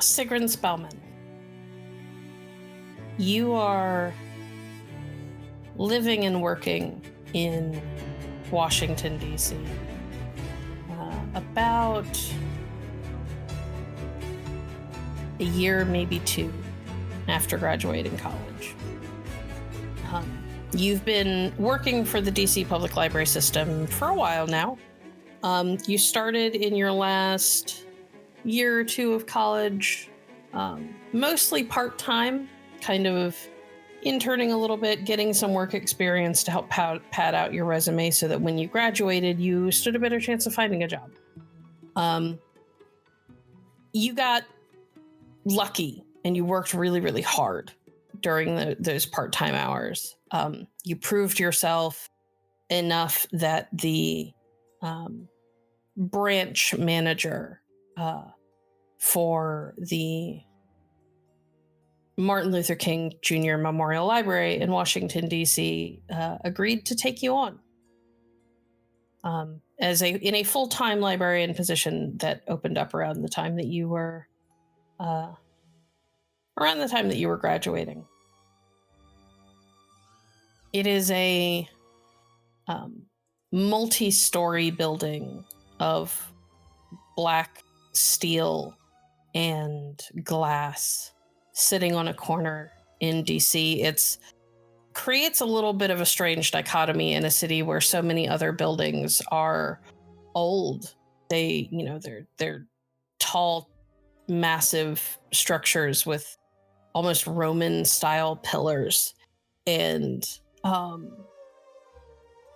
Sigrun Spellman, you are living and working in Washington, D.C. About a year, maybe two, after graduating college. You've been working for the D.C. Public Library System for a while now. You started in your last year or two of college, mostly part-time, kind of interning a little bit, getting some work experience to help pad out your resume so that when you graduated, you stood a better chance of finding a job. You got lucky and you worked really, really hard during those part-time hours. You proved yourself enough that the branch manager for the Martin Luther King Jr. Memorial Library in Washington, D.C. Agreed to take you on in a full-time librarian position that opened up around the time that you were graduating. It is a multi-story building of black steel and glass sitting on a corner in DC. It creates a little bit of a strange dichotomy in a city where so many other buildings are old. They're tall, massive structures with almost Roman style pillars, and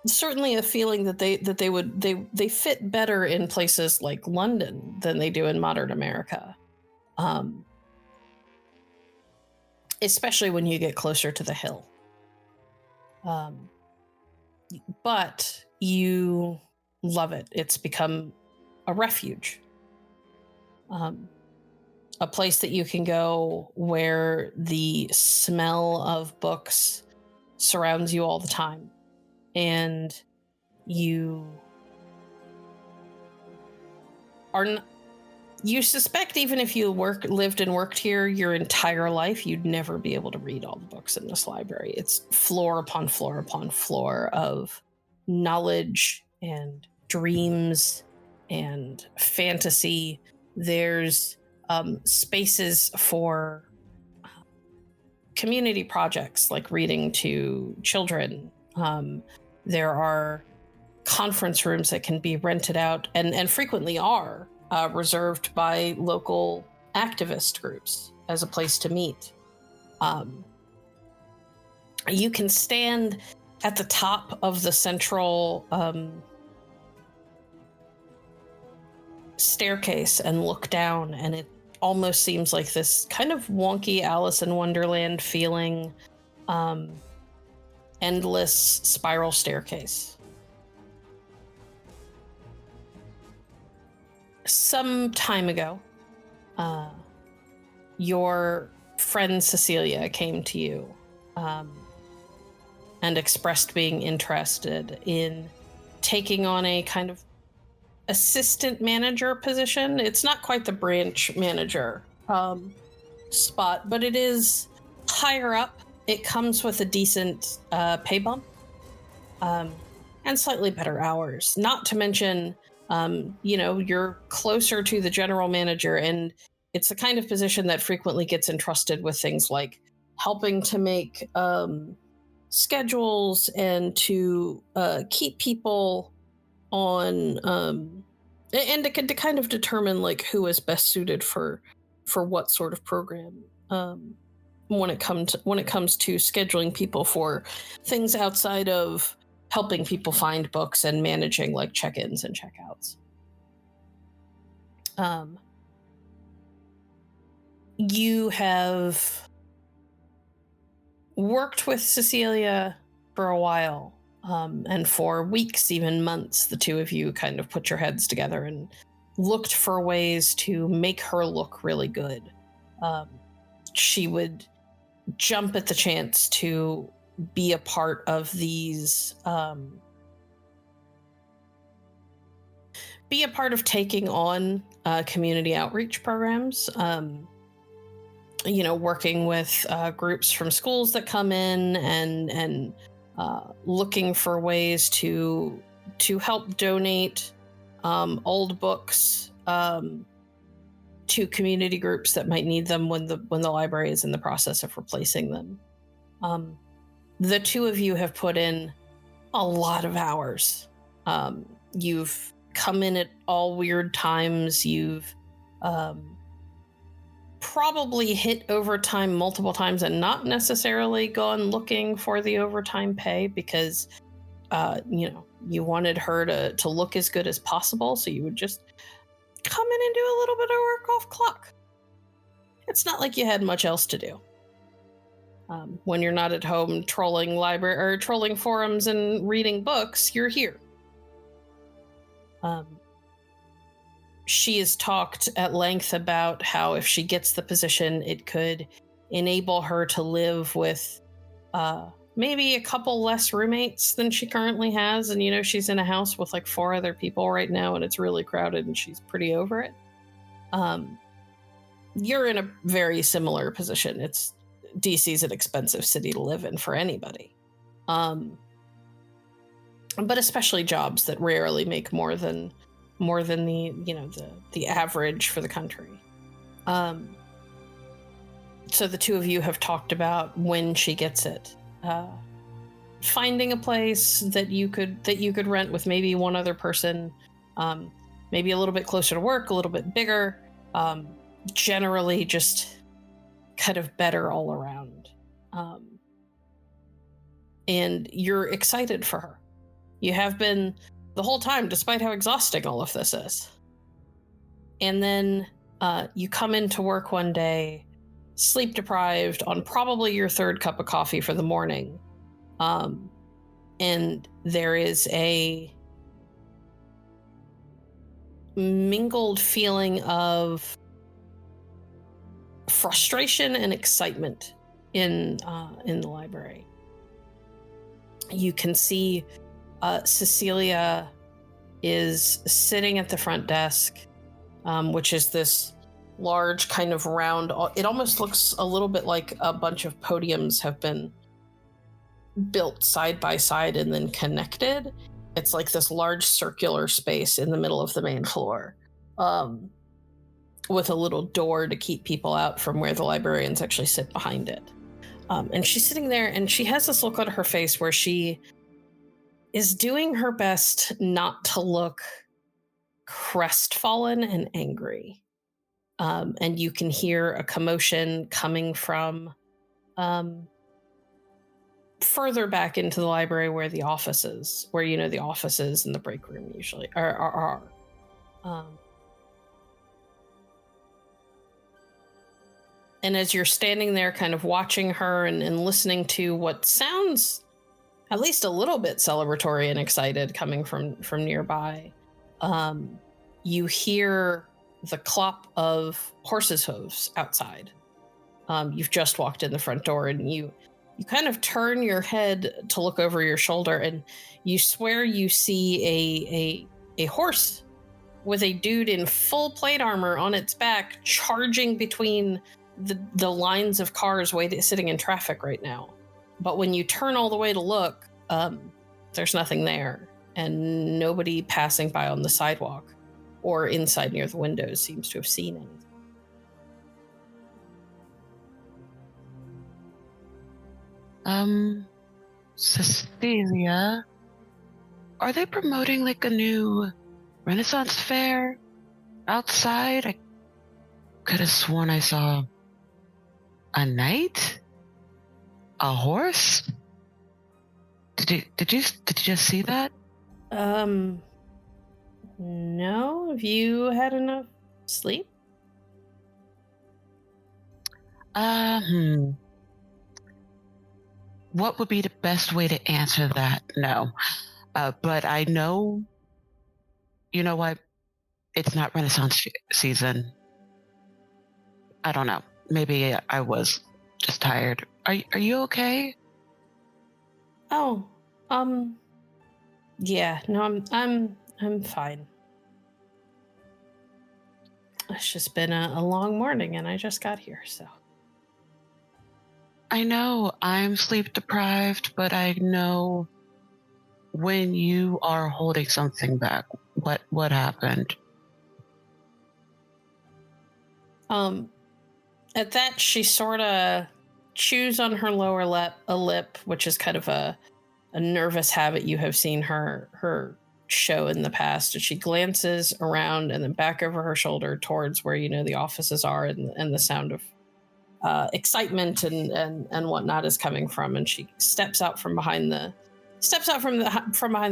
certainly a feeling that they fit better in places like London than they do in modern America, especially when you get closer to the hill. But you love it. It's become a refuge, a place that you can go where the smell of books surrounds you all the time. And you suspect even if you lived and worked here your entire life, you'd never be able to read all the books in this library. It's floor upon floor upon floor of knowledge and dreams and fantasy. There's spaces for community projects like reading to children. There are conference rooms that can be rented out and frequently are reserved by local activist groups as a place to meet. You can stand at the top of the central staircase and look down, and it almost seems like this kind of wonky Alice in Wonderland feeling endless spiral staircase. Some time ago, your friend Cecilia came to you and expressed being interested in taking on a kind of assistant manager position. It's not quite the branch manager spot, but it is higher up. It comes with a decent pay bump and slightly better hours. Not to mention, you're closer to the general manager, and it's the kind of position that frequently gets entrusted with things like helping to make schedules and to keep people on, and to kind of determine like who is best suited for what sort of program. When it comes to scheduling people for things outside of helping people find books and managing like check-ins and check-outs. you have worked with Cecilia for a while, and for weeks, even months, the two of you kind of put your heads together and looked for ways to make her look really good. She would jump at the chance to be a part of these, be a part of taking on community outreach programs, working with groups from schools that come in and looking for ways to help donate old books to community groups that might need them when the library is in the process of replacing them. The two of you have put in a lot of hours. You've come in at all weird times. You've probably hit overtime multiple times and not necessarily gone looking for the overtime pay because, you wanted her to look as good as possible. So you would just come in and do a little bit of work off clock. It's not like you had much else to do. When you're not at home trolling library or trolling forums and reading books, you're here. She has talked at length about how if she gets the position, it could enable her to live with maybe a couple less roommates than she currently has. And, she's in a house with like 4 other people right now, and it's really crowded, and she's pretty over it. You're in a very similar position. DC's an expensive city to live in for anybody. But especially jobs that rarely make more than the average for the country. So the two of you have talked about when she gets it, finding a place that you could rent with maybe one other person, maybe a little bit closer to work, a little bit bigger, generally just kind of better all around. And you're excited for her. You have been the whole time, despite how exhausting all of this is. And then you come into work one day, sleep deprived, on probably your 3rd cup of coffee for the morning. And there is a mingled feeling of frustration and excitement in the library. You can see Cecilia is sitting at the front desk, which is this large kind of round. It almost looks a little bit like a bunch of podiums have been built side by side and then connected. It's like this large circular space in the middle of the main floor, with a little door to keep people out from where the librarians actually sit behind it. And she's sitting there, and she has this look on her face where she is doing her best not to look crestfallen and angry. And you can hear a commotion coming from further back into the library where the offices, the offices and the break room usually are. And as you're standing there kind of watching her and listening to what sounds at least a little bit celebratory and excited coming from nearby, you hear the clop of horses' hooves outside. You've just walked in the front door, and you kind of turn your head to look over your shoulder, and you swear you see a horse with a dude in full plate armor on its back charging between the lines of cars sitting in traffic right now. But when you turn all the way to look, there's nothing there, and nobody passing by on the sidewalk or inside near the windows seems to have seen anything. Cecilia, are they promoting like a new Renaissance fair outside? I could have sworn I saw a knight, a horse. Did you just see that? No. Have you had enough sleep? Hmm. What would be the best way to answer that? No. But I know, you know what? It's not Renaissance season. I don't know. Maybe I was just tired. Are you okay? Oh, yeah. No, I'm fine. It's just been a long morning, and I just got here, so. I know I'm sleep deprived, but I know when you are holding something back. What happened? At that, she sort of chews on her lower lip, which is kind of a nervous habit you have seen her show in the past. And she glances around and then back over her shoulder towards where the offices are, and the sound of excitement and whatnot is coming from. And she steps out from behind the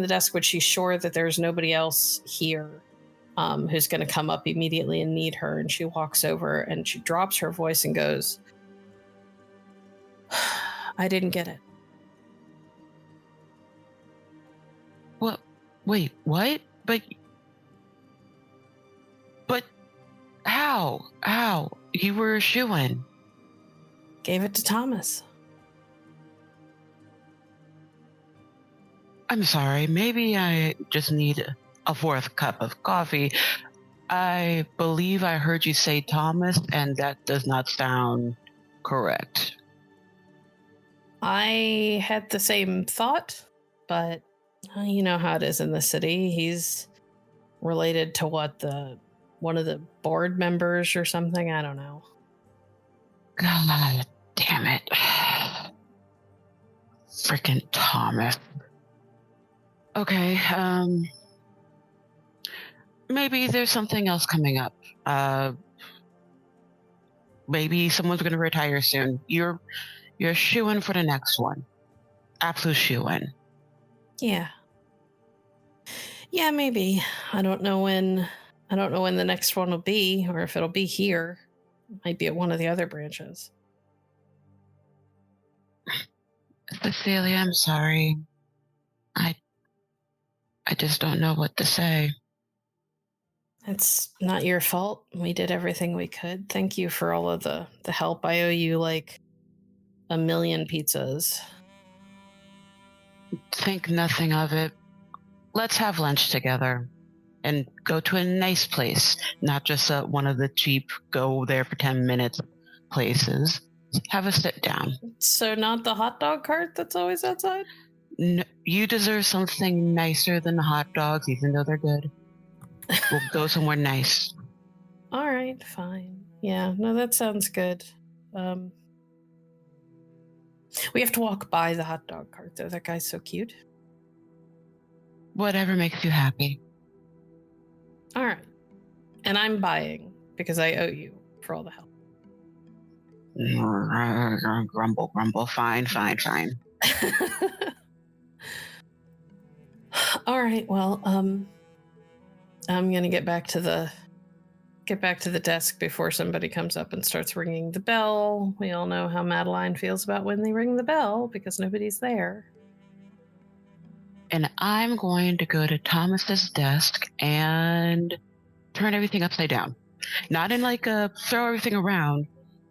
desk, which she's sure that there's nobody else here who's going to come up immediately and need her. And she walks over and she drops her voice and goes, "I didn't get it." What? Wait, what? But how? How? You were a shoo-in. Gave it to Thomas. I'm sorry, maybe I just need a fourth cup of coffee. I believe I heard you say Thomas, and that does not sound correct. I had the same thought, but you know how it is in the city. He's related to one of the board members or something. I don't know. God damn it. Freaking Thomas. Okay, maybe there's something else coming up. Maybe someone's going to retire soon. You're shoo-in for the next one. Absolute shoo-in. Yeah, maybe. I don't know when the next one will be, or if it'll be here. It might be at one of the other branches. Cecilia, I'm sorry. I just don't know what to say. It's not your fault. We did everything we could. Thank you for all of the help. I owe you like 1 million pizzas. Think nothing of it. Let's have lunch together and go to a nice place, not just one of the cheap go there for 10 minutes places. Have a sit down. So not the hot dog cart that's always outside? No, you deserve something nicer than hot dogs, even though they're good. We'll go somewhere nice. All right, fine. Yeah, no, that sounds good. We have to walk by the hot dog cart, though. That guy's so cute. Whatever makes you happy. All right. And I'm buying because I owe you for all the help. Grumble, grumble. Fine. All right. Well, I'm gonna get back to the desk before somebody comes up and starts ringing the bell. We all know how Madeline feels about when they ring the bell because nobody's there. And I'm going to go to Thomas's desk and turn everything upside down. Not in like a throw everything around,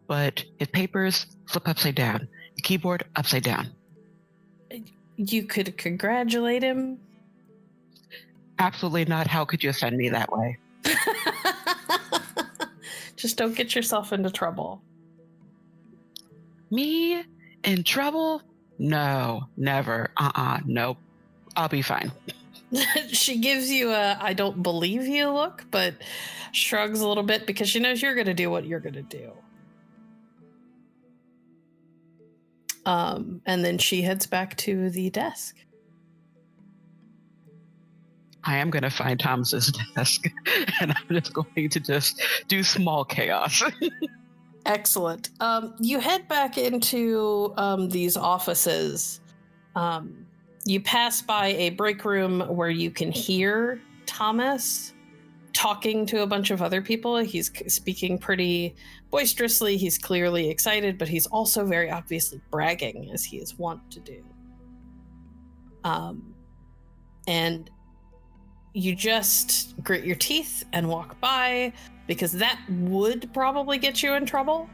but his papers flip upside down. The keyboard upside down. You could congratulate him. Absolutely not. How could you offend me that way? Just don't get yourself into trouble. Me? In trouble? No, never. Nope. I'll be fine. She gives you a "I don't believe you" look, but shrugs a little bit because she knows you're going to do what you're going to do. And then she heads back to the desk. I am going to find Thomas's desk, and I'm just going to just do small chaos. Excellent. You head back into these offices. You pass by a break room where you can hear Thomas talking to a bunch of other people. He's speaking pretty boisterously. He's clearly excited, but he's also very obviously bragging, as he is wont to do. And you just grit your teeth and walk by, because that would probably get you in trouble,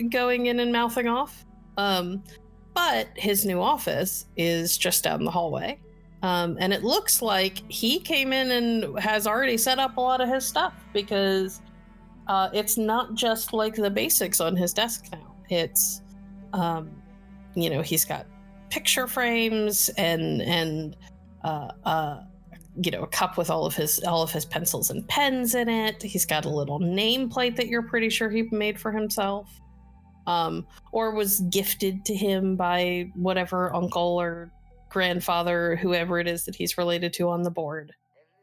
going in and mouthing off. But his new office is just down the hallway. And it looks like he came in and has already set up a lot of his stuff, because it's not just like the basics on his desk now. It's, he's got picture frames and a cup with all of his pencils and pens in it. He's got a little nameplate that you're pretty sure he made for himself, or was gifted to him by whatever uncle or grandfather, whoever it is that he's related to on the board.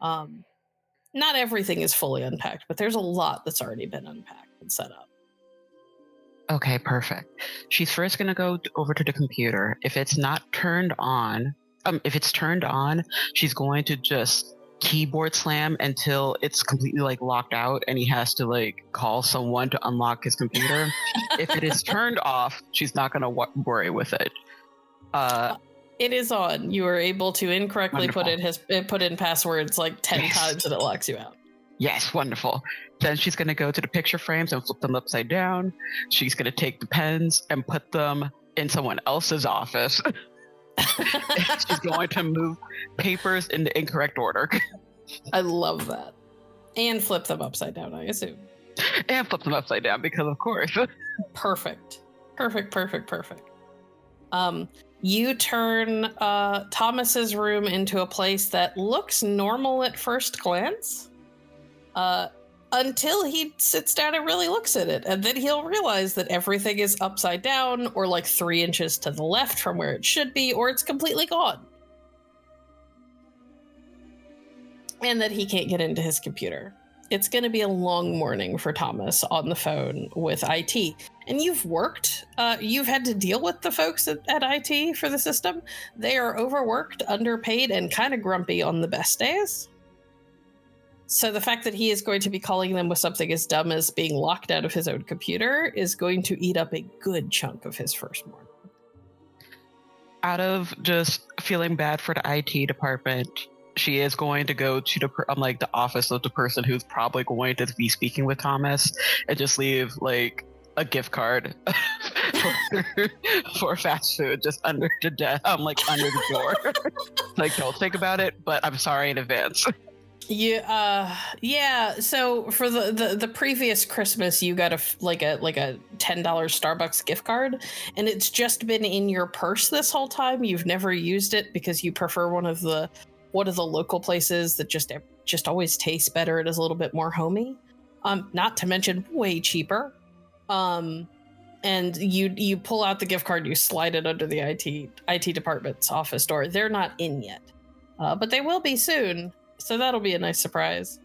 Not everything is fully unpacked, but there's a lot that's already been unpacked and set up. Okay, perfect. She's first going to go over to the computer. If it's turned on, she's going to just keyboard slam until it's completely locked out and he has to call someone to unlock his computer. If it is turned off, she's not going to worry with it. It is on. You are able to incorrectly Wonderful. put in passwords 10 times and it locks you out. Yes, wonderful. Then she's going to go to the picture frames and flip them upside down. She's going to take the pens and put them in someone else's office. She's going to move papers in the incorrect order. I love that. And flip them upside down, I assume. And flip them upside down, because of course. Perfect. You turn Thomas's room into a place that looks normal at first glance, until he sits down and really looks at it, and then he'll realize that everything is upside down, or 3 inches to the left from where it should be, or it's completely gone, and that he can't get into his computer. It's going to be a long morning for Thomas on the phone with IT. And you've had to deal with the folks at IT for the system. They are overworked, underpaid, and kind of grumpy on the best days. So the fact that he is going to be calling them with something as dumb as being locked out of his own computer is going to eat up a good chunk of his first morning. Out of just feeling bad for the IT department, she is going to go to the office of the person who's probably going to be speaking with Thomas, and just leave a gift card for fast food just under the desk, under the door. Don't think about it, but I'm sorry in advance. Yeah. So for the previous Christmas, you got a $10 Starbucks gift card, and it's just been in your purse this whole time. You've never used it because you prefer one of the local places that just always tastes better. It is a little bit more homey. Not to mention way cheaper. And you pull out the gift card, you slide it under the IT department's office door. They're not in yet, but they will be soon. So that'll be a nice surprise.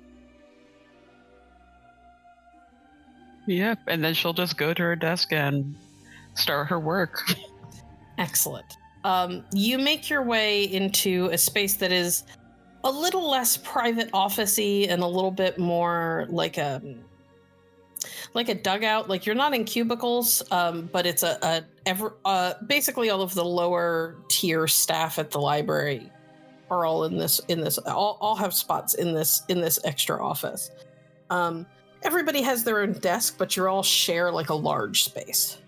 Yep, and then she'll just go to her desk and start her work. Excellent. You make your way into a space that is a little less private office-y and a little bit more like a dugout. You're not in cubicles, but it's basically all of the lower tier staff at the library are all in this all have spots in this extra office. Everybody has their own desk, but you all share a large space.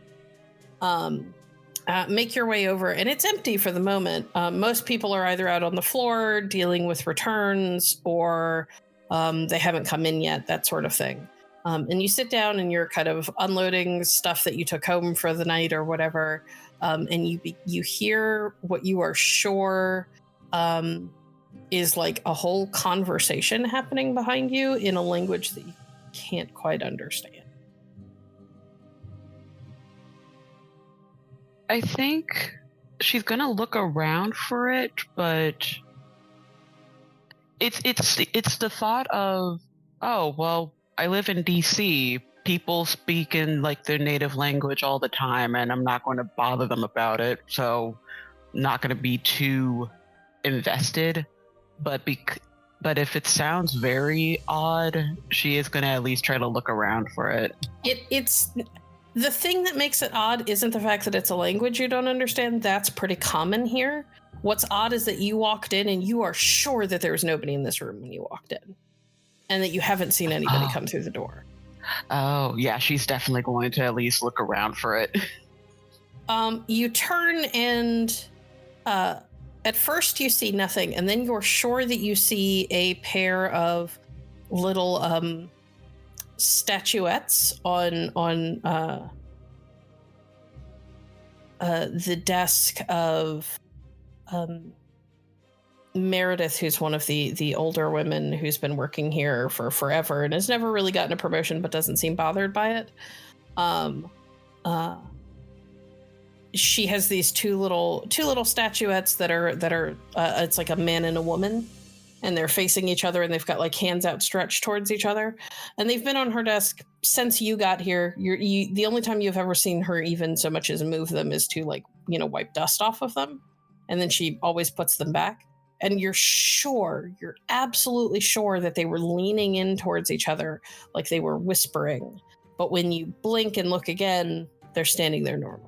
Make your way over, and it's empty for the moment. Most people are either out on the floor dealing with returns, or they haven't come in yet, that sort of thing. And you sit down and you're kind of unloading stuff that you took home for the night or whatever, and you hear what you are sure is a whole conversation happening behind you in a language that you can't quite understand. I think she's gonna look around for it, but it's the thought of, oh well, I live in DC. People speak in their native language all the time, and I'm not going to bother them about it. So, not going to be too invested. But But if it sounds very odd, she is going to at least try to look around for it. It's the thing that makes it odd isn't the fact that it's a language you don't understand. That's pretty common here. What's odd is that you walked in and you are sure that there was nobody in this room when you walked in, and that you haven't seen anybody come through the door. Oh, yeah, she's definitely going to at least look around for it. You turn and at first you see nothing, and then you're sure that you see a pair of little statuettes on the desk of Meredith, who's one of the older women who's been working here for forever and has never really gotten a promotion but doesn't seem bothered by it. She has these two little statuettes that are it's like a man and a woman, and they're facing each other, and they've got like hands outstretched towards each other, and they've been on her desk since you got here. The only time you've ever seen her even so much as move them is to wipe dust off of them, and then she always puts them back. And you're absolutely sure that they were leaning in towards each other like they were whispering, but when you blink and look again, they're standing there normally.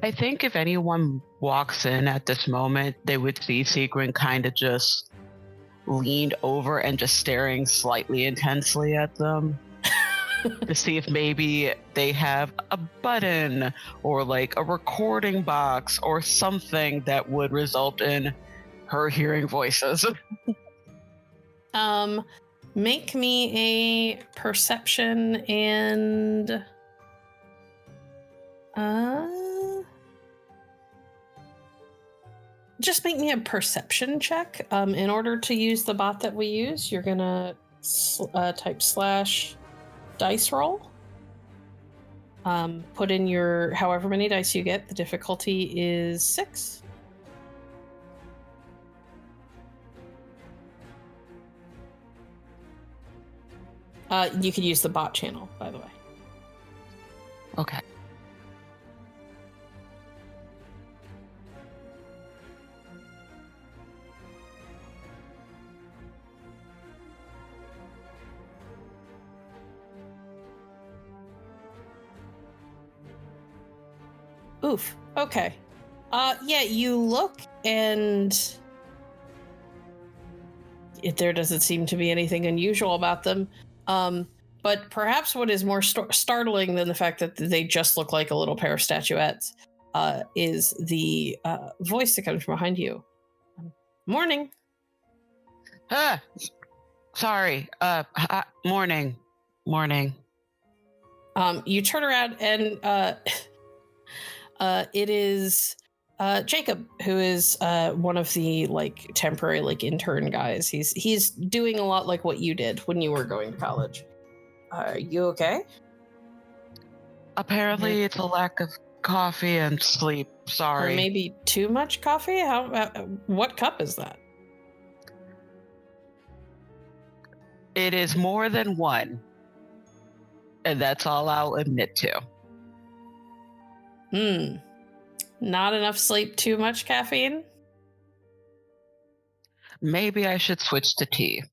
I think if anyone walks in at this moment, they would see Sigrun kind of just leaned over and just staring slightly intensely at them to see if maybe they have a button or like a recording box or something that would result in her hearing voices. Make me a perception and just make me a perception check. In order to use the bot that we use, you're gonna type / dice roll. Put in your however many dice you get. The difficulty is 6. You could use the bot channel, by the way. Okay. Oof. Okay. Yeah, you look and there doesn't seem to be anything unusual about them. But perhaps what is more startling than the fact that they just look like a little pair of statuettes is the voice that comes from behind you. Morning. Sorry. Morning. You turn around and it is Jacob, who is one of the temporary intern guys. He's doing a lot like what you did when you were going to college. Are you okay? Apparently, it's a lack of coffee and sleep. Sorry. Or maybe too much coffee? What cup is that? It is more than one. And that's all I'll admit to. Not enough sleep, too much caffeine? Maybe I should switch to tea.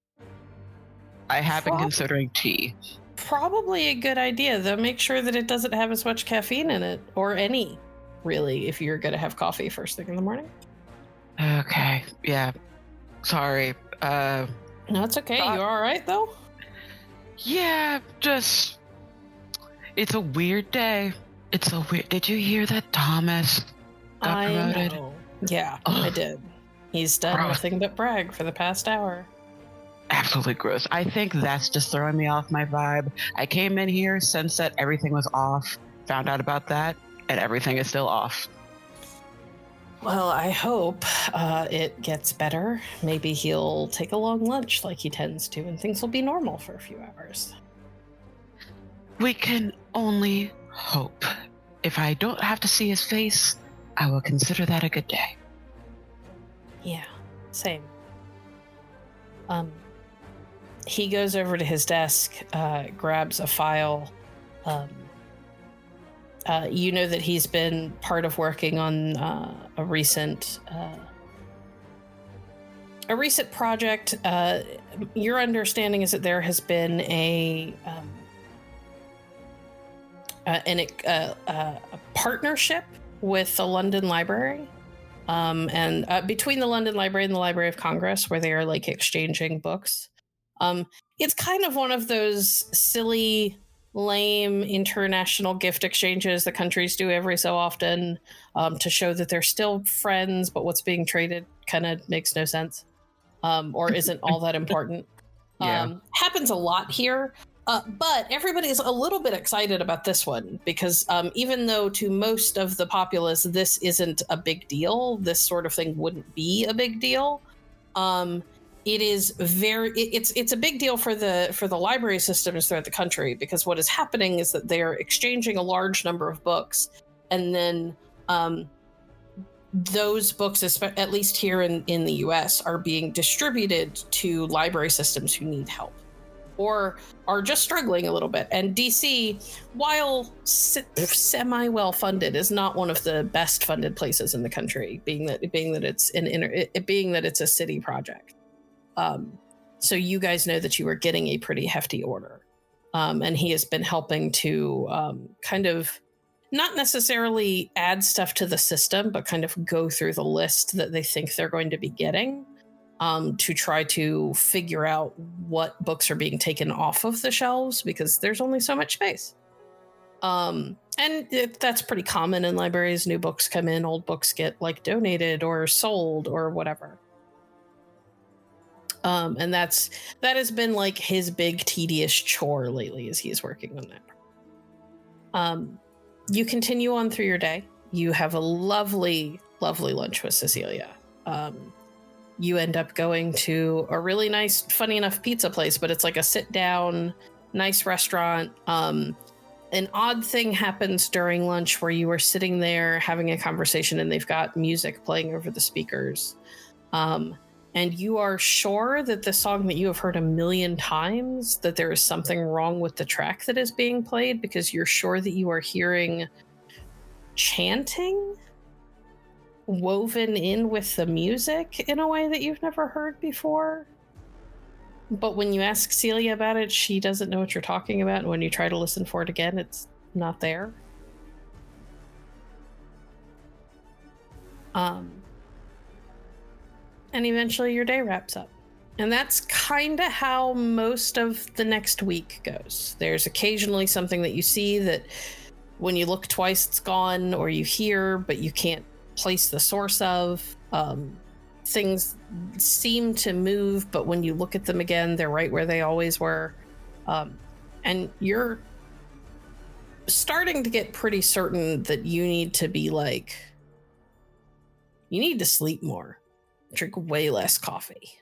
I have been considering tea. Probably a good idea, though. Make sure that it doesn't have as much caffeine in it, or any, really, if you're going to have coffee first thing in the morning. Okay, yeah. Sorry. No, it's okay. You all right, though? Yeah, just... It's a weird day. It's so weird. Did you hear that Thomas got promoted? Know. Yeah, I did. He's done nothing but brag for the past hour. Absolutely gross. I think that's just throwing me off my vibe. I came in here, sensed that everything was off, found out about that, and everything is still off. Well, I hope it gets better. Maybe he'll take a long lunch like he tends to, and things will be normal for a few hours. We can only hope. If I don't have to see his face, I will consider that a good day. Yeah, same. He goes over to his desk, grabs a file. You know that he's been part of working on a recent a recent project. Your understanding is that there has been a partnership with the London Library, and between the London Library and the Library of Congress, where they are like exchanging books. It's kind of one of those silly, lame international gift exchanges that countries do every so often, to show that they're still friends, but what's being traded kind of makes no sense, or isn't all that important. Yeah. Happens a lot here. But everybody's a little bit excited about this one because even though to most of the populace this isn't a big deal, this sort of thing wouldn't be a big deal. It is it's a big deal for the library systems throughout the country, because what is happening is that they are exchanging a large number of books, and then those books, at least here in the US, are being distributed to library systems who need help or are just struggling a little bit. And DC, while semi well funded, is not one of the best funded places in the country, being that it's a city project. So you guys know that you are getting a pretty hefty order, and he has been helping to kind of not necessarily add stuff to the system, but kind of go through the list that they think they're going to be getting, to try to figure out what books are being taken off of the shelves, because there's only so much space. And that's pretty common in libraries. New books come in, old books get like donated or sold or whatever. And that has been like his big tedious chore lately as he's working on that. You continue on through your day. You have a lovely, lovely lunch with Cecilia. You end up going to a really nice, funny enough pizza place, but it's like a sit down, nice restaurant. An odd thing happens during lunch where you are sitting there having a conversation and they've got music playing over the speakers. And you are sure that the song that you have heard 1,000,000 times, that there is something wrong with the track that is being played, because you're sure that you are hearing chanting woven in with the music in a way that you've never heard before. But when you ask Celia about it, she doesn't know what you're talking about. And when you try to listen for it again, it's not there. And eventually your day wraps up. And that's kind of how most of the next week goes. There's occasionally something that you see that when you look twice, it's gone, or you hear, but you can't place the source of. Things seem to move, but when you look at them again, they're right where they always were. And you're starting to get pretty certain that you need to be like, you need to sleep more, drink way less coffee.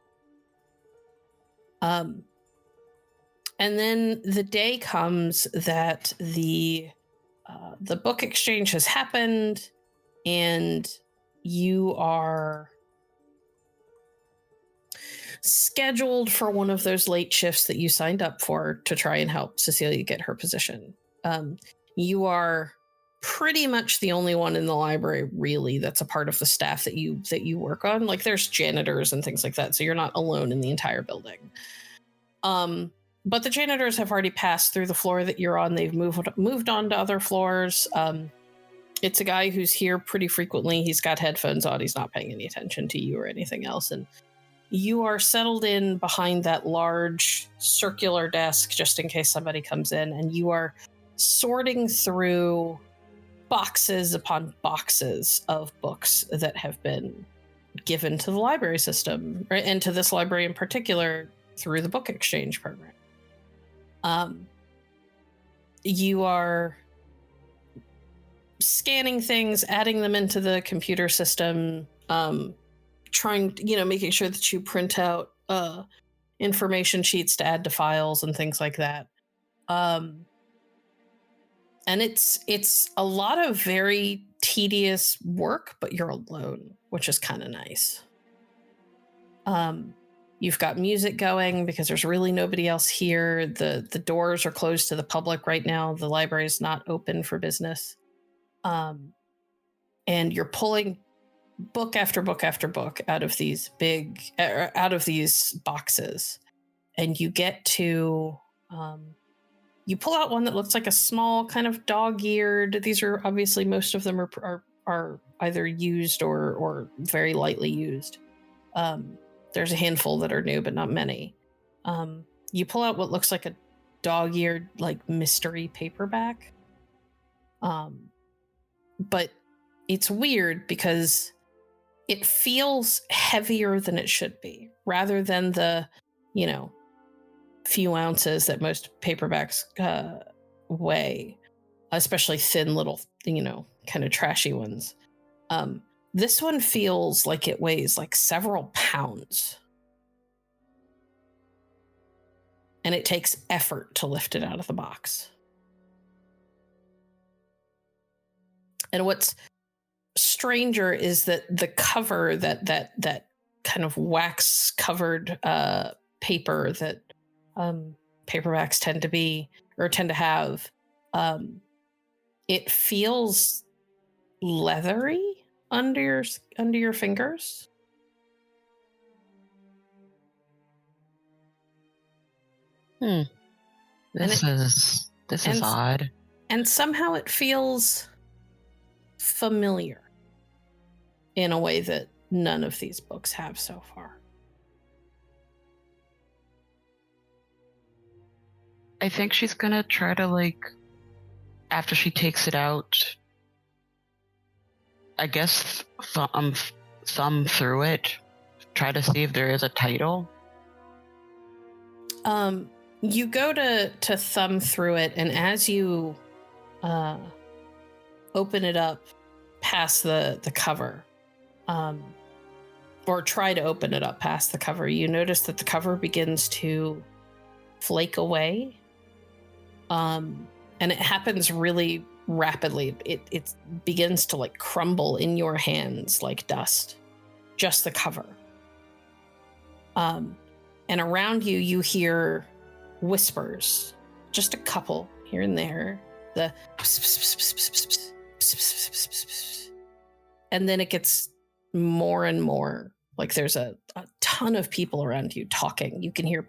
And then the day comes that the book exchange has happened, and you are scheduled for one of those late shifts that you signed up for to try and help Cecilia get her position. You are pretty much the only one in the library, really, that's a part of the staff that you work on. Like, there's janitors and things like that, so you're not alone in the entire building. But the janitors have already passed through the floor that you're on. They've moved on to other floors. It's a guy who's here pretty frequently. He's got headphones on. He's not paying any attention to you or anything else. And you are settled in behind that large circular desk just in case somebody comes in, and you are sorting through boxes upon boxes of books that have been given to the library system, right, and to this library in particular through the book exchange program. You are scanning things, adding them into the computer system, trying, making sure that you print out information sheets to add to files and things like that. And it's a lot of very tedious work, but you're alone, which is kind of nice. You've got music going because there's really nobody else here. The doors are closed to the public right now. The library is not open for business. And you're pulling book after book after book out of these boxes, and you get to you pull out one that looks like a small kind of dog-eared. These are obviously, most of them are either used or very lightly used. There's a handful that are new, but not many. You pull out what looks like a dog-eared, like, mystery paperback. But it's weird because it feels heavier than it should be, rather than the, few ounces that most paperbacks weigh, especially thin little, kind of trashy ones. This one feels like it weighs like several pounds. And it takes effort to lift it out of the box. And what's stranger is that the cover, that kind of wax covered paper that paperbacks tend to have, it feels leathery under your fingers. This is odd. And somehow it feels familiar in a way that none of these books have so far. I think she's gonna try to, after she takes it out, I guess thumb through it, try to see if there is a title. You go to thumb through it, and as you open it up past the cover, or try to open it up past the cover, you notice that the cover begins to flake away. And it happens really rapidly. It begins to crumble in your hands like dust. Just the cover. And around you, you hear whispers, just a couple here and there. The and then it gets more and more. There's a ton of people around you talking. You can hear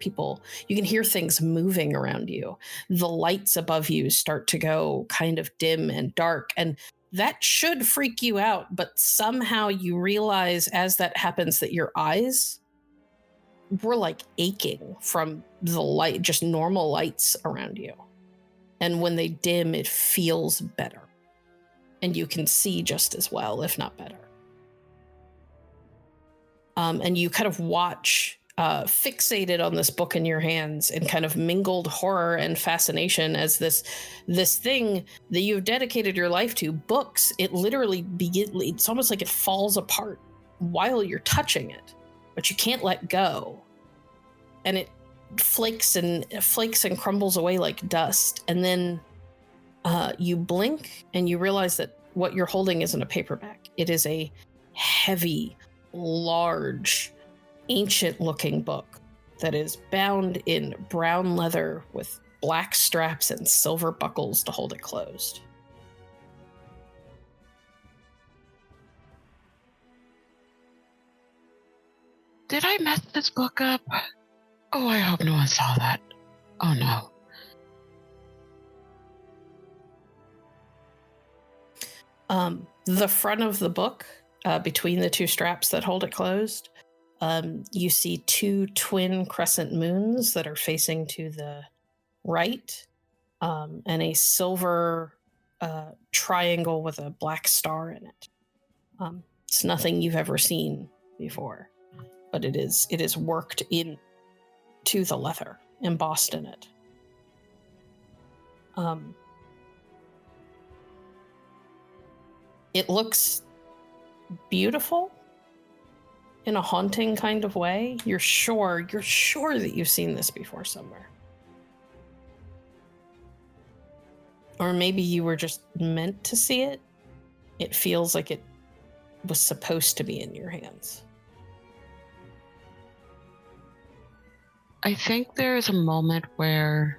things moving around you. The lights above you start to go kind of dim and dark, and that should freak you out, but somehow you realize as that happens that your eyes were aching from the light, just normal lights around you. And when they dim, it feels better. And you can see just as well, if not better. And you kind of watch, fixated on this book in your hands, and kind of mingled horror and fascination as this thing that you've dedicated your life to, books, it literally it's almost like it falls apart while you're touching it, but you can't let go. And it flakes and crumbles away like dust. And then you blink and you realize that what you're holding isn't a paperback. It is a heavy, large, ancient-looking book that is bound in brown leather with black straps and silver buckles to hold it closed. Did I mess this book up? Oh, I hope no one saw that. Oh, no. The front of the book, between the two straps that hold it closed, you see two twin crescent moons that are facing to the right, and a silver triangle with a black star in it. It's nothing you've ever seen before, but it is worked into the leather, embossed in it. It looks beautiful in a haunting kind of way. You're sure that you've seen this before somewhere. Or maybe you were just meant to see it. It feels like it was supposed to be in your hands. I think there is a moment where,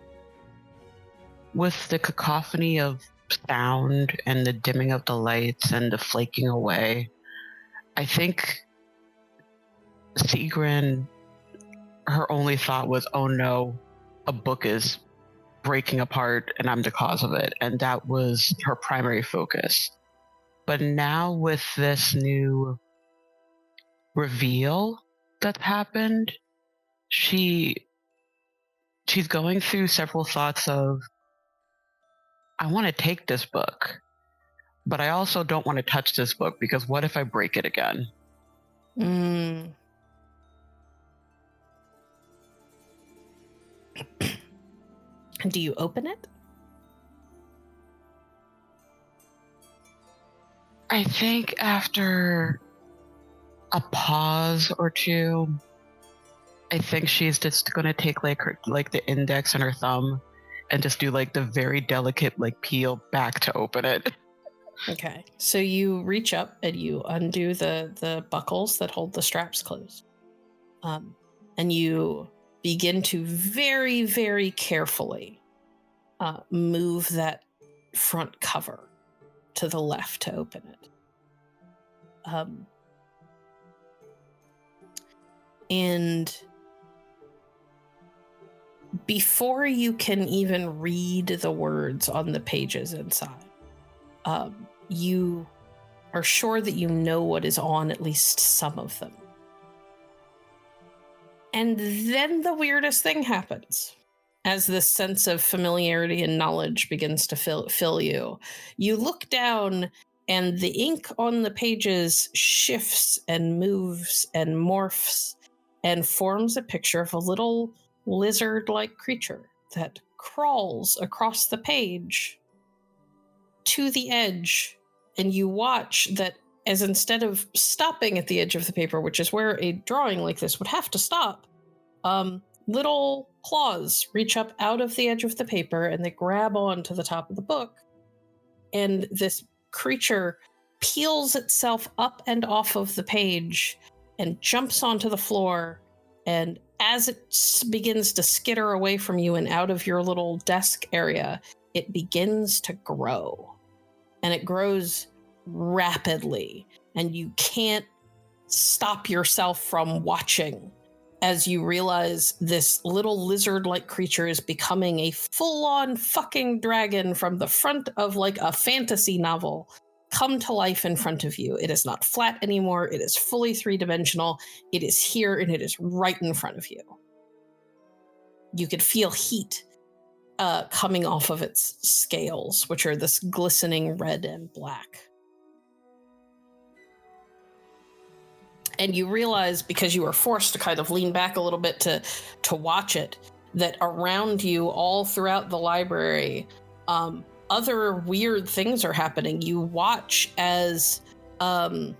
with the cacophony of sound and the dimming of the lights and the flaking away, I think Sigrun, her only thought was, oh no, a book is breaking apart and I'm the cause of it. And that was her primary focus. But now with this new reveal that happened, she's going through several thoughts of, I want to take this book, but I also don't want to touch this book because what if I break it again? Do you open it? I think after a pause or two, I think she's just going to take the index and her thumb and just do like the very delicate peel back to open it. Okay. So you reach up and you undo the buckles that hold the straps closed. And you begin to very, very carefully move that front cover to the left to open it. And before you can even read the words on the pages inside, you are sure that you know what is on at least some of them. And then the weirdest thing happens. As this sense of familiarity and knowledge begins to fill you, you look down and the ink on the pages shifts and moves and morphs and forms a picture of a little lizard-like creature that crawls across the page to the edge. And you watch that as instead of stopping at the edge of the paper, which is where a drawing like this would have to stop, little claws reach up out of the edge of the paper and they grab on to the top of the book. And this creature peels itself up and off of the page and jumps onto the floor. And as it begins to skitter away from you and out of your little desk area, it begins to grow. And it grows rapidly. And you can't stop yourself from watching as you realize this little lizard-like creature is becoming a full-on fucking dragon from the front of like a fantasy novel come to life in front of you. It is not flat anymore. It is fully three-dimensional. It is here and it is right in front of you. You could feel heat coming off of its scales, which are this glistening red and black. And you realize, because you are forced to kind of lean back a little bit to watch it, that around you, all throughout the library, other weird things are happening. You watch as other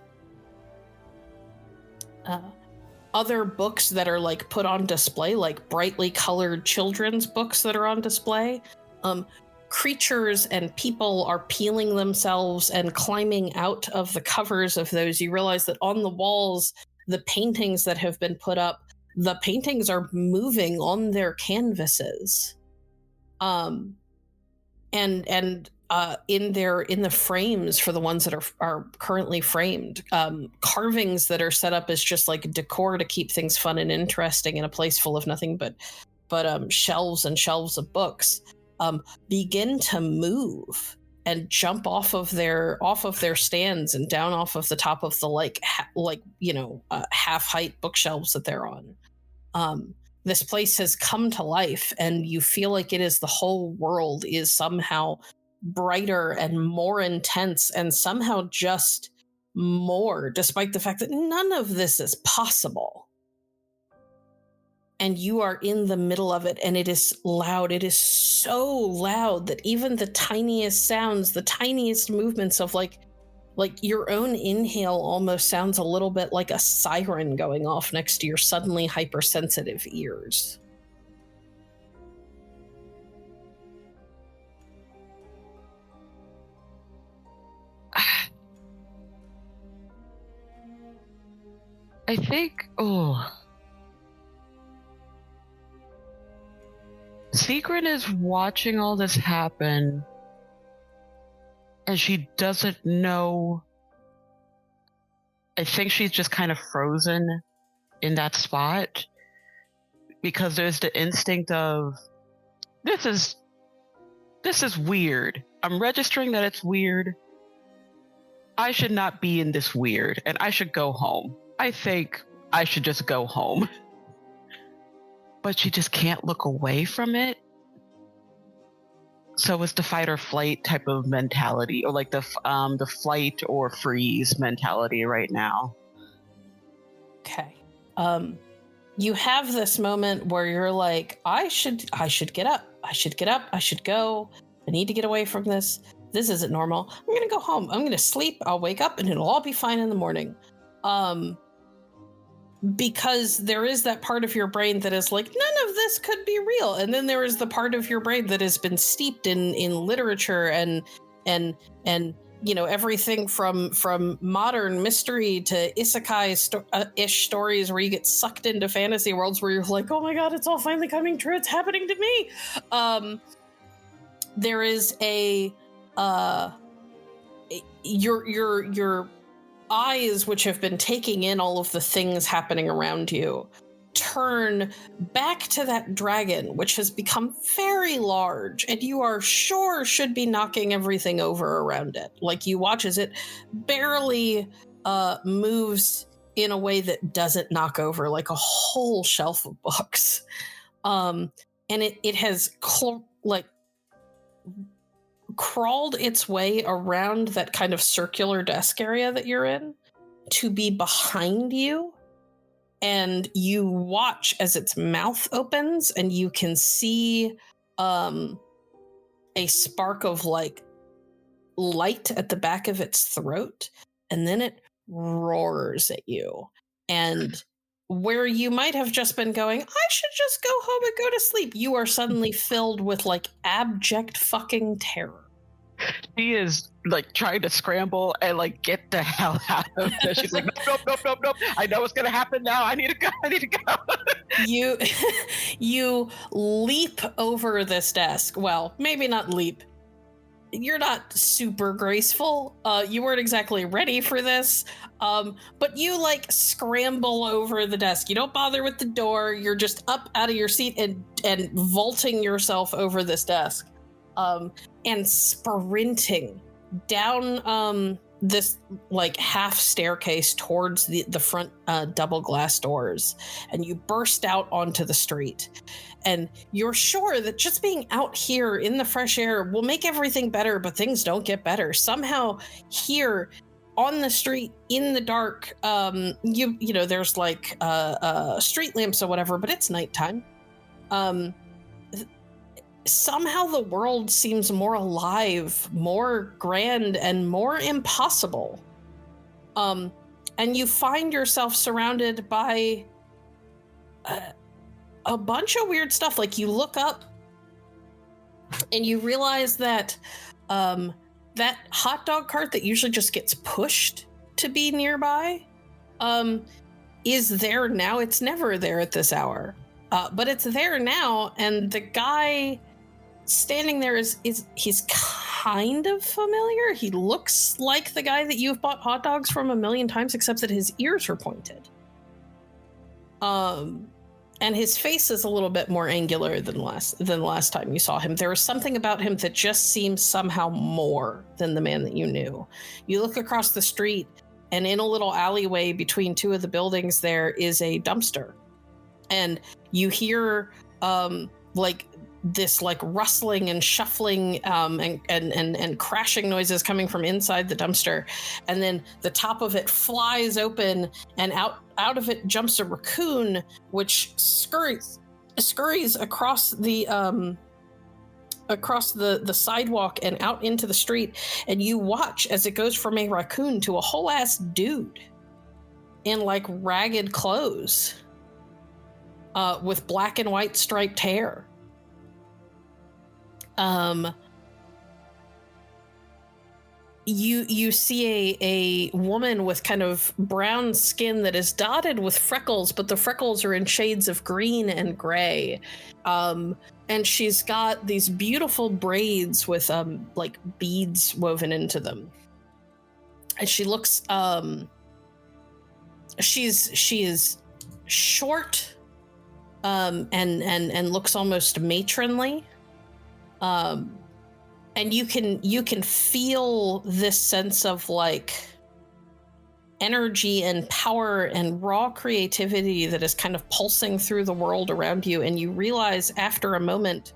books that are like put on display, like brightly colored children's books that are on display. Creatures and people are peeling themselves and climbing out of the covers of those. You realize that on the walls, the paintings that have been put up, the paintings are moving on their canvases. And in the frames for the ones that are currently framed, carvings that are set up as just like decor to keep things fun and interesting in a place full of nothing but shelves and shelves of books. Begin to move and jump off of their stands and down off of the top of the half height bookshelves that they're on. This place has come to life, and you feel like it is the whole world is somehow brighter and more intense, and somehow just more, despite the fact that none of this is possible. And you are in the middle of it, and it is loud. It is so loud that even the tiniest sounds, the tiniest movements of like your own inhale almost sounds a little bit like a siren going off next to your suddenly hypersensitive ears. I think, Sigrun is watching all this happen, and she doesn't know I think she's just kind of frozen in that spot because there's the instinct of this is weird. I'm registering that it's weird. I should not be in this weird, and I should go home. I think I should just go home. But she just can't look away from it. So it's the fight or flight type of mentality, or like the flight or freeze mentality right now. Okay. You have this moment where you're like, I should get up. I should get up. I should go. I need to get away from this. This isn't normal. I'm going to go home. I'm going to sleep. I'll wake up and it'll all be fine in the morning. Because there is that part of your brain that is like, none of this could be real. And then there is the part of your brain that has been steeped in literature and everything from modern mystery to isekai-ish stories where you get sucked into fantasy worlds where you're like, oh my God, it's all finally coming true. It's happening to me. There is your eyes, which have been taking in all of the things happening around you, turn back to that dragon, which has become very large, and you are sure should be knocking everything over around it. Like, you watch as it barely moves in a way that doesn't knock over like a whole shelf of books. And it has crawled its way around that kind of circular desk area that you're in to be behind you. And you watch as its mouth opens and you can see a spark of like light at the back of its throat. And then it roars at you. And where you might have just been going, I should just go home and go to sleep, you are suddenly filled with like abject fucking terror. She is like trying to scramble and like get the hell out of there. She's like, nope. I know what's gonna happen now. I need to go. You leap over this desk. Well, maybe not leap. You're not super graceful. You weren't exactly ready for this. But you like scramble over the desk. You don't bother with the door. You're just up out of your seat and vaulting yourself over this desk. And sprinting down this like half staircase towards the front double glass doors, and you burst out onto the street. And you're sure that just being out here in the fresh air will make everything better, but things don't get better. Somehow here on the street in the dark, there's like street lamps or whatever, but it's nighttime. Somehow the world seems more alive, more grand, and more impossible. And you find yourself surrounded by a bunch of weird stuff. Like, you look up and you realize that that hot dog cart that usually just gets pushed to be nearby is there now. It's never there at this hour, but it's there now. And the guy standing there he's kind of familiar. He looks like the guy that you've bought hot dogs from a million times, except that his ears are pointed. And his face is a little bit more angular than last time you saw him. There was something about him that just seems somehow more than the man that you knew. You look across the street, and in a little alleyway between two of the buildings there is a dumpster. And you hear like this like rustling and shuffling and crashing noises coming from inside the dumpster, and then the top of it flies open, and out of it jumps a raccoon, which scurries across the sidewalk and out into the street. And you watch as it goes from a raccoon to a whole ass dude in like ragged clothes with black and white striped hair. You see a woman with kind of brown skin that is dotted with freckles, but the freckles are in shades of green and gray. And she's got these beautiful braids with like beads woven into them. And she looks She is short, and looks almost matronly. And you can feel this sense of like energy and power and raw creativity that is kind of pulsing through the world around you. And you realize after a moment,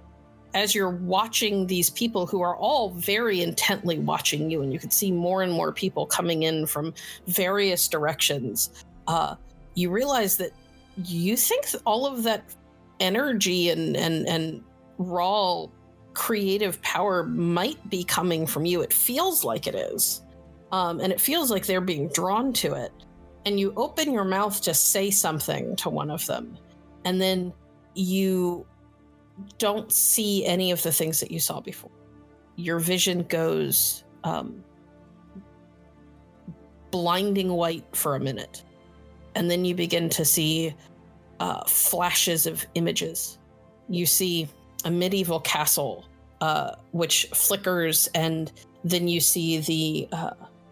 as you're watching these people who are all very intently watching you, and you can see more and more people coming in from various directions, you realize that you think that all of that energy and raw creative power might be coming from you. It feels like it is. And it feels like they're being drawn to it. And you open your mouth to say something to one of them. And then you don't see any of the things that you saw before. Your vision goes blinding white for a minute. And then you begin to see flashes of images. You see a medieval castle, which flickers, and then you see the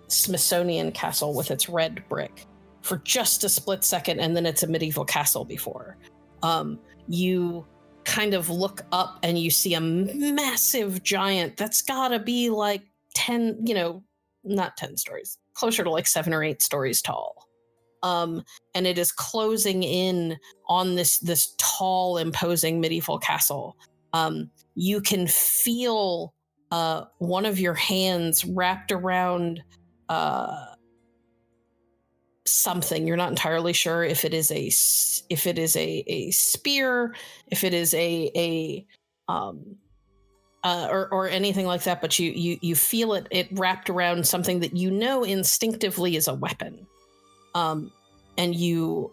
Smithsonian castle with its red brick for just a split second, and then it's a medieval castle before. You kind of look up and you see a massive giant that's gotta be like 10, not 10 stories, closer to like 7 or 8 stories tall. And it is closing in on this tall, imposing medieval castle. You can feel one of your hands wrapped around something. You're not entirely sure if it is a spear, if it is or anything like that, but you feel it wrapped around something that you know instinctively is a weapon. And you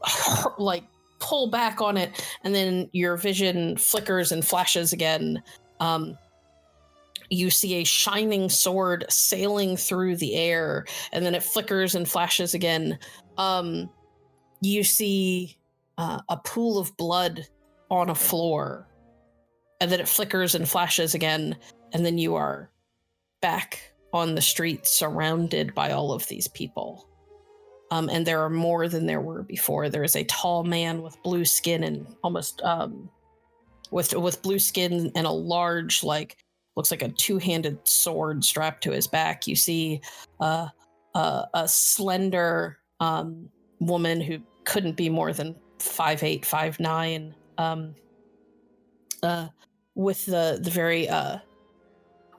like pull back on it, and then your vision flickers and flashes again. You see a shining sword sailing through the air, and then it flickers and flashes again. You see a pool of blood on a floor, and then it flickers and flashes again, and then you are back on the street surrounded by all of these people. And there are more than there were before. There is a tall man with blue skin and almost with blue skin and a large, like, looks like a 2-handed sword strapped to his back. You see a slender woman who couldn't be more than 5'8", 5'9", with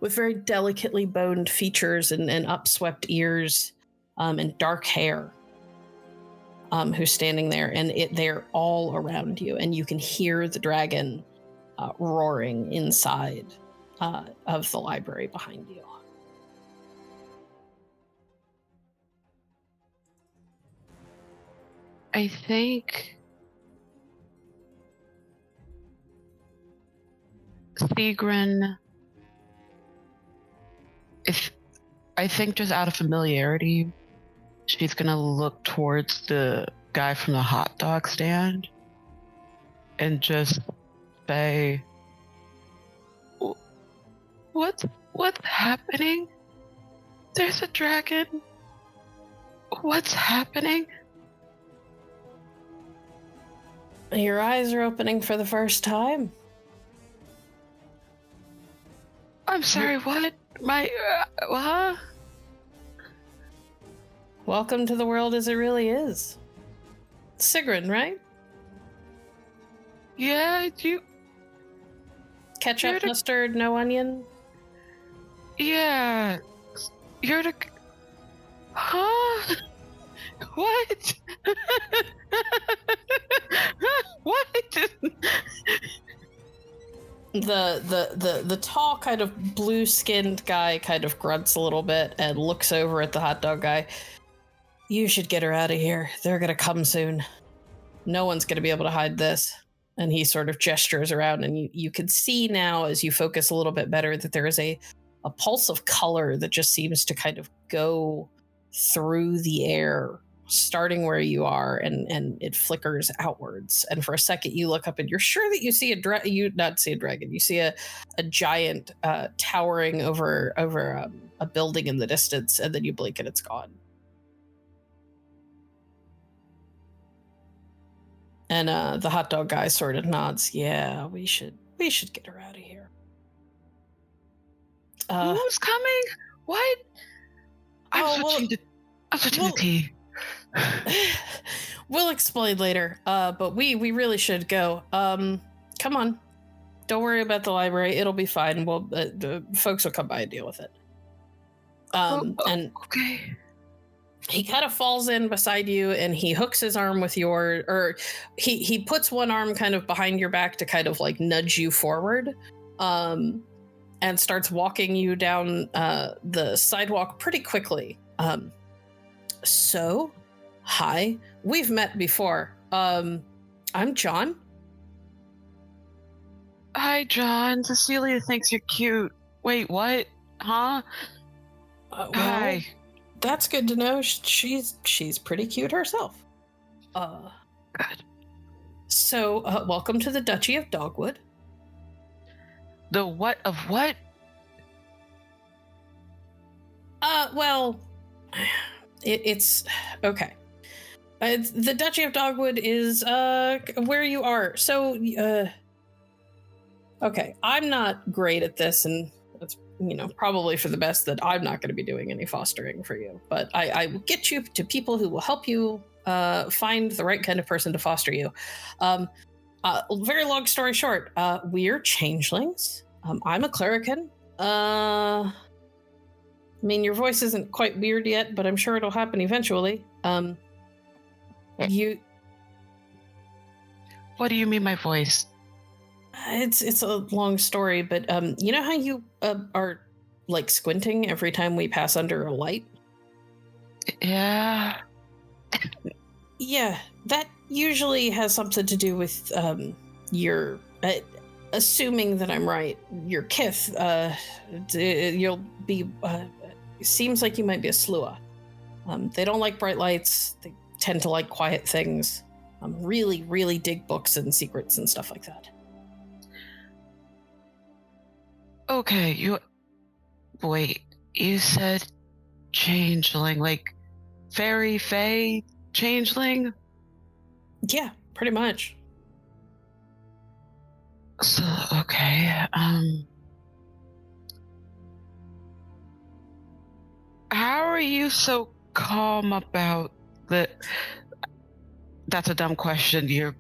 with very delicately boned features and upswept ears, and dark hair, who's standing there, and they're all around you, and you can hear the dragon roaring inside of the library behind you. I think Sigrun, I think just out of familiarity, she's gonna look towards the guy from the hot dog stand and just say, What's happening? There's a dragon. What's happening? Your eyes are opening for the first time. I'm sorry, what? What? Welcome to the world as it really is. Sigrun, right? Yeah, you... Ketchup, mustard, no onion? Yeah. You're the... Huh? What? What? The tall, kind of blue-skinned guy kind of grunts a little bit and looks over at the hot dog guy. You should get her out of here. They're gonna come soon. No one's gonna be able to hide this. And he sort of gestures around, and you can see now, as you focus a little bit better, that there is a pulse of color that just seems to kind of go through the air, starting where you are, and it flickers outwards. And for a second, you look up, and you're sure that you see a dragon. You see a giant towering over a building in the distance, and then you blink, and it's gone. And the hot dog guy sort of nods. Yeah, we should get her out of here. Who's coming? What? I'm switching to tea. We'll explain later. But we really should go. Come on. Don't worry about the library. It'll be fine. The folks will come by and deal with it. And okay. He kind of falls in beside you, and he hooks his arm with he puts one arm kind of behind your back to kind of like nudge you forward, and starts walking you down the sidewalk pretty quickly. So, hi, we've met before. I'm John. Hi, John. Cecilia thinks you're cute. Wait, what? Huh? Hi. That's good to know. She's pretty cute herself. Good. So, welcome to the Duchy of Dogwood. The what of what? Well, it's okay. The Duchy of Dogwood is where you are. So, okay, I'm not great at this, and it's probably for the best that I'm not going to be doing any fostering for you. But I will get you to people who will help you find the right kind of person to foster you. Very long story short, we're changelings. I'm a clerican. I mean, your voice isn't quite weird yet, but I'm sure it'll happen eventually. What do you mean, my voice? It's a long story, but you know how you are like squinting every time we pass under a light? Yeah. Yeah, that usually has something to do with your, assuming that I'm right, your kith. You'll be, seems like you might be a slua. They don't like bright lights. They tend to like quiet things. Really, really dig books and secrets and stuff like that. Okay, wait, you said changeling, like fairy, fae, changeling? Yeah, pretty much. So, okay, how are you so calm about the... That's a dumb question. You're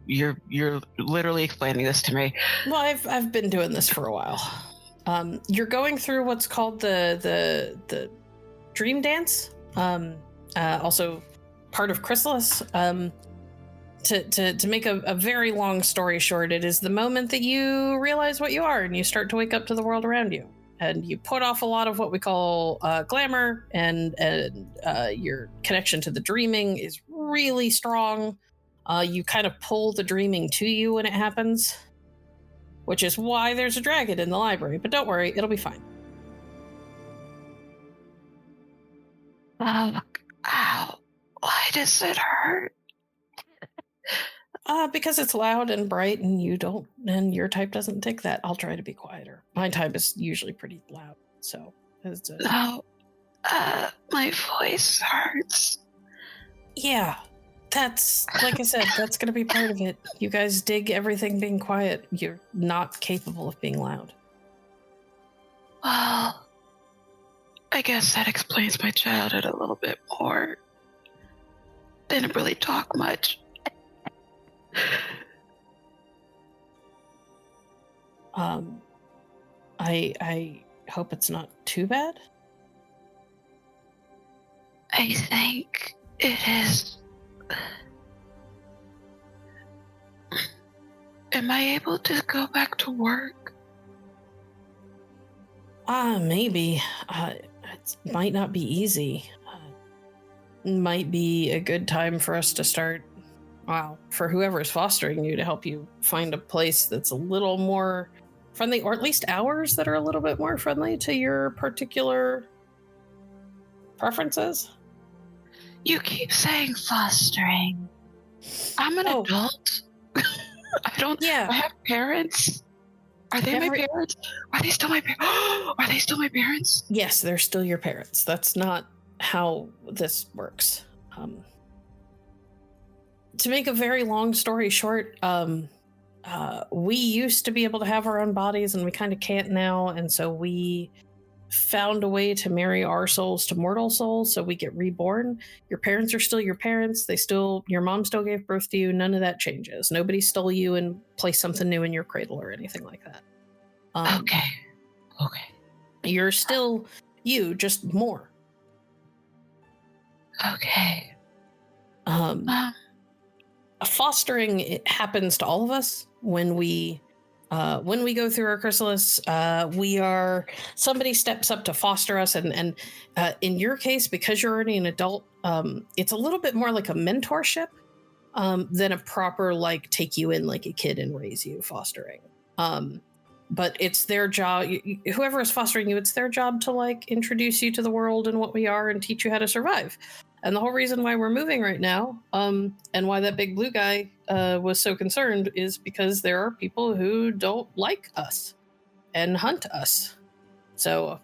literally explaining this to me. Well, I've been doing this for a while. You're going through what's called the dream dance. Also part of Chrysalis. To make a very long story short, it is the moment that you realize what you are and you start to wake up to the world around you. And you put off a lot of what we call glamour, and your connection to the dreaming is really strong. You kind of pull the dreaming to you when it happens, which is why there's a dragon in the library. But don't worry, it'll be fine. Ow. Why does it hurt? Because it's loud and bright, and your type doesn't take that. I'll try to be quieter. My type is usually pretty loud, so. My voice hurts. Yeah, that's, like I said, that's going to be part of it. You guys dig everything being quiet. You're not capable of being loud. Well, I guess that explains my childhood a little bit more. Didn't really talk much. I hope it's not too bad. I think it is. Am I able to go back to work? Maybe. It might not be easy. Might be a good time for us to start. Wow, for whoever's fostering you to help you find a place that's a little more friendly, or at least hours that are a little bit more friendly to your particular preferences. You keep saying fostering. I'm an adult. I don't. Yeah. I have parents. Are they my parents? Are they still my parents? Are they still my parents? Yes, they're still your parents. That's not how this works. to make a very long story short, we used to be able to have our own bodies, and we kind of can't now, and so we found a way to marry our souls to mortal souls, so we get reborn. Your parents are still your parents. Your mom still gave birth to you. None of that changes. Nobody stole you and placed something new in your cradle or anything like that. Okay. You're still you, just more. Okay. Fostering, it happens to all of us when we go through our chrysalis. Somebody steps up to foster us, and in your case, because you're already an adult, it's a little bit more like a mentorship than a proper like take you in like a kid and raise you fostering. But it's their job. Whoever is fostering you, it's their job to like introduce you to the world and what we are and teach you how to survive. And the whole reason why we're moving right now, and why that big blue guy was so concerned, is because there are people who don't like us and hunt us. So,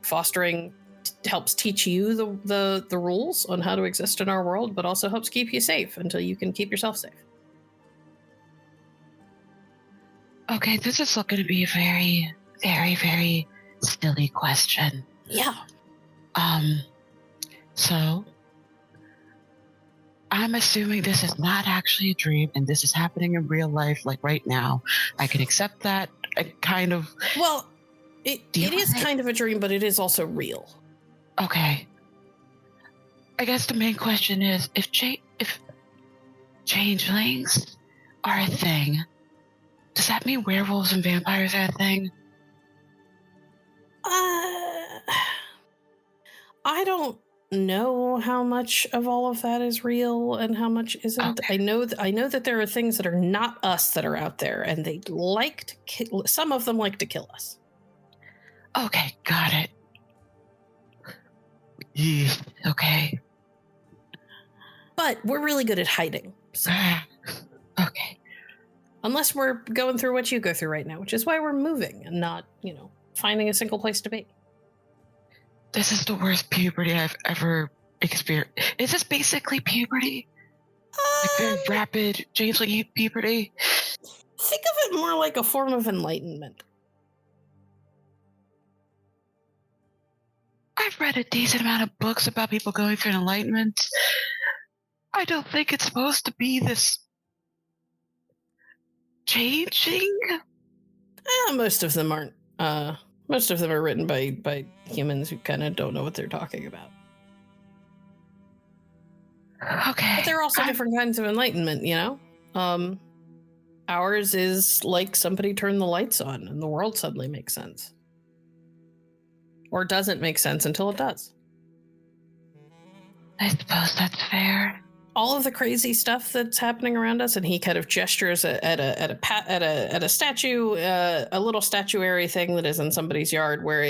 fostering helps teach you the rules on how to exist in our world, but also helps keep you safe until you can keep yourself safe. Okay, this is looking to be a very, very, very silly question. Yeah. So I'm assuming this is not actually a dream and this is happening in real life, like right now. I can accept that. I kind of... Well, it is kind of a dream, but it is also real. Okay. I guess the main question is, if changelings are a thing, does that mean werewolves and vampires are a thing? I don't know how much of all of that is real and how much isn't. Okay. I know that there are things that are not us that are out there, and they like to kill. Some of them like to kill us. Okay, got it. Yeah, okay. But we're really good at hiding. So. Okay. Unless we're going through what you go through right now, which is why we're moving and not, finding a single place to be. This is the worst puberty I've ever experienced. Is this basically puberty? Like very rapid, changeling puberty? Think of it more like a form of enlightenment. I've read a decent amount of books about people going through enlightenment. I don't think it's supposed to be this changing. Most of them aren't. Most of them are written by humans who kind of don't know what they're talking about. Okay. But there are also different kinds of enlightenment, Ours is like somebody turned the lights on and the world suddenly makes sense. Or doesn't make sense until it does. I suppose that's fair. All of the crazy stuff that's happening around us, and he kind of gestures at a statue, a little statuary thing that is in somebody's yard, where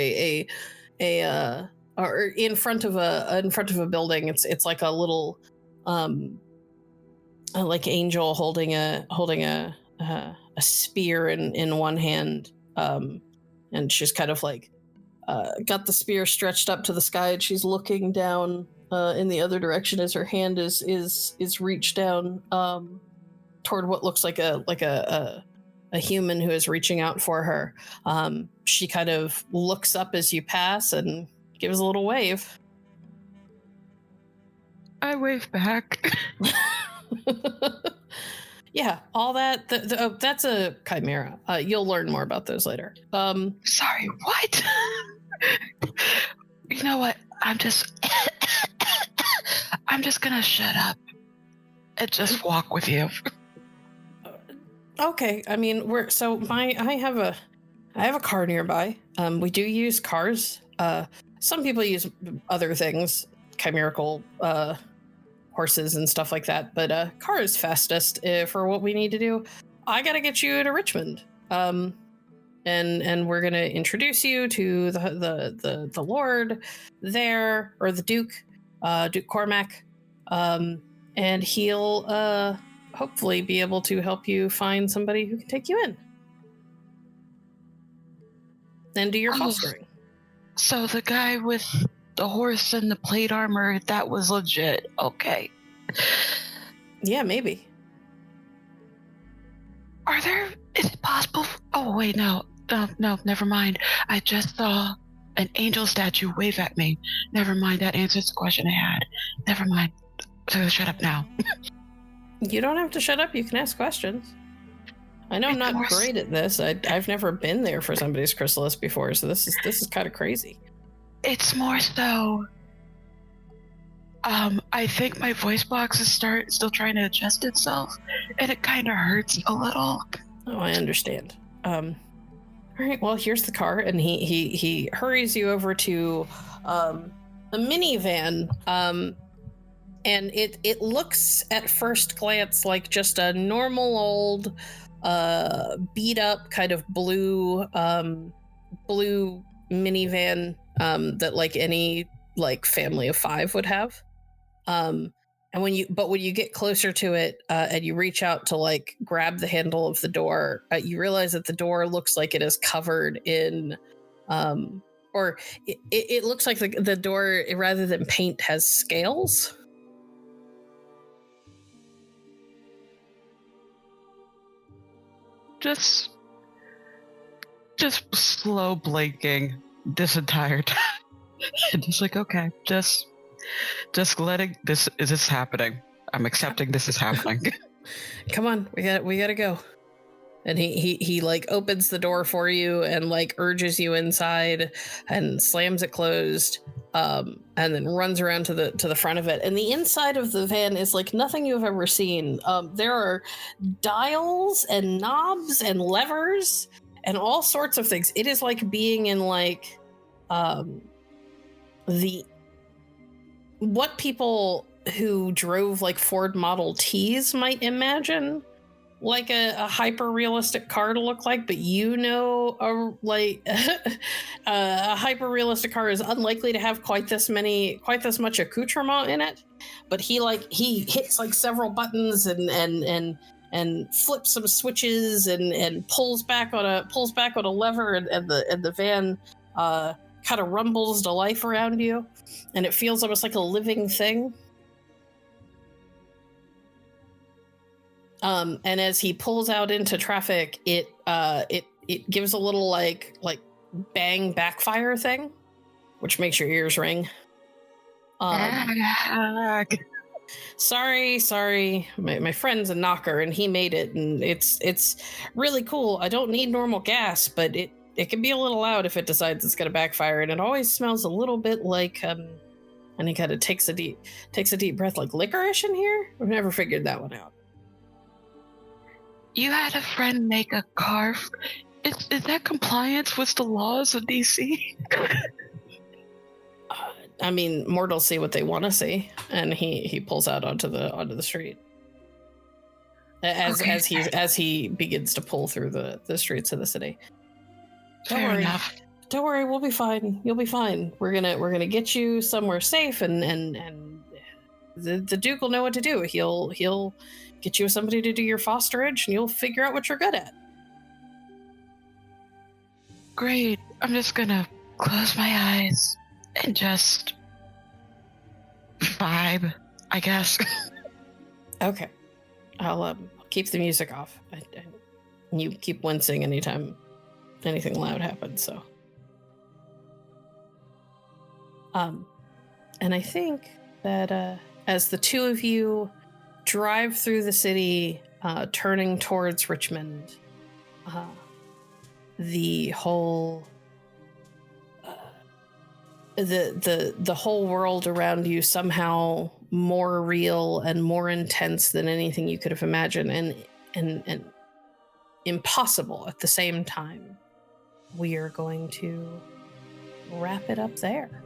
or in front of a building. It's like a little like angel holding a spear in one hand, and she's kind of like got the spear stretched up to the sky, and she's looking down in the other direction as her hand is reached down toward what looks like a human who is reaching out for her. She kind of looks up as you pass and gives a little wave. I wave back. Yeah, all that. That's a chimera. You'll learn more about those later. Sorry, what? You know what? I'm just gonna shut up and just walk with you. Okay, I mean, I have a car nearby. We do use cars. Some people use other things, chimerical horses and stuff like that, but car is fastest for what we need to do. I gotta get you to Richmond, and we're gonna introduce you to the Lord there, or the Duke Cormac, and he'll hopefully be able to help you find somebody who can take you in and do your fostering. So the guy with the horse and the plate armor, that was legit. Okay. Yeah, maybe. Is it possible? Oh, wait, no, never mind. I just saw an angel statue wave at me. Never mind, that answers the question I had. Never mind. So shut up now. You don't have to shut up. You can ask questions. I know I'm not great at this. I've never been there for somebody's chrysalis before, so this is kind of crazy. It's more so. I think my voice box is still trying to adjust itself, and it kind of hurts a little. Oh, I understand. All right. Well, here's the car, and he hurries you over to a minivan. And it looks at first glance like just a normal old beat up kind of blue minivan that like any like family of 5 would have. And when you get closer to it and you reach out to like grab the handle of the door, you realize that the door looks like it is covered in or it looks like the door, rather than paint, has scales. Just slow blinking this entire time. Just like, okay, just letting this is happening. I'm accepting this is happening. Come on, we gotta go. And he like opens the door for you and like urges you inside and slams it closed, and then runs around to the front of it. And the inside of the van is like nothing you've ever seen. There are dials and knobs and levers and all sorts of things. It is like being in like what people who drove like Ford Model Ts might imagine like a hyper realistic car to look like, but a hyper realistic car is unlikely to have quite this much accoutrement in it. But he hits like several buttons and flips some switches and pulls back on a lever, and the van kind of rumbles to life around you, and it feels almost like a living thing. And as he pulls out into traffic, it gives a little like bang backfire thing, which makes your ears ring. Sorry. My friend's a knocker, and he made it, and it's really cool. I don't need normal gas, but it can be a little loud if it decides it's gonna backfire, and it always smells a little bit like and he kind of takes a deep breath, like licorice in here. I've never figured that one out. You had a friend make a car. Is that compliance with the laws of DC? I mean, mortals see what they want to see, and he pulls out onto the street as he begins to pull through the streets of the city. Fair enough. Don't worry, we'll be fine. You'll be fine. We're gonna get you somewhere safe, and the Duke will know what to do. He'll get you somebody to do your fosterage, and you'll figure out what you're good at. Great. I'm just gonna close my eyes and just vibe, I guess. Okay. I'll keep the music off. You keep wincing anytime anything loud happens, so. And I think that as the two of you drive through the city, turning towards Richmond, the whole the whole world around you somehow more real and more intense than anything you could have imagined, and impossible at the same time. We are going to wrap it up there.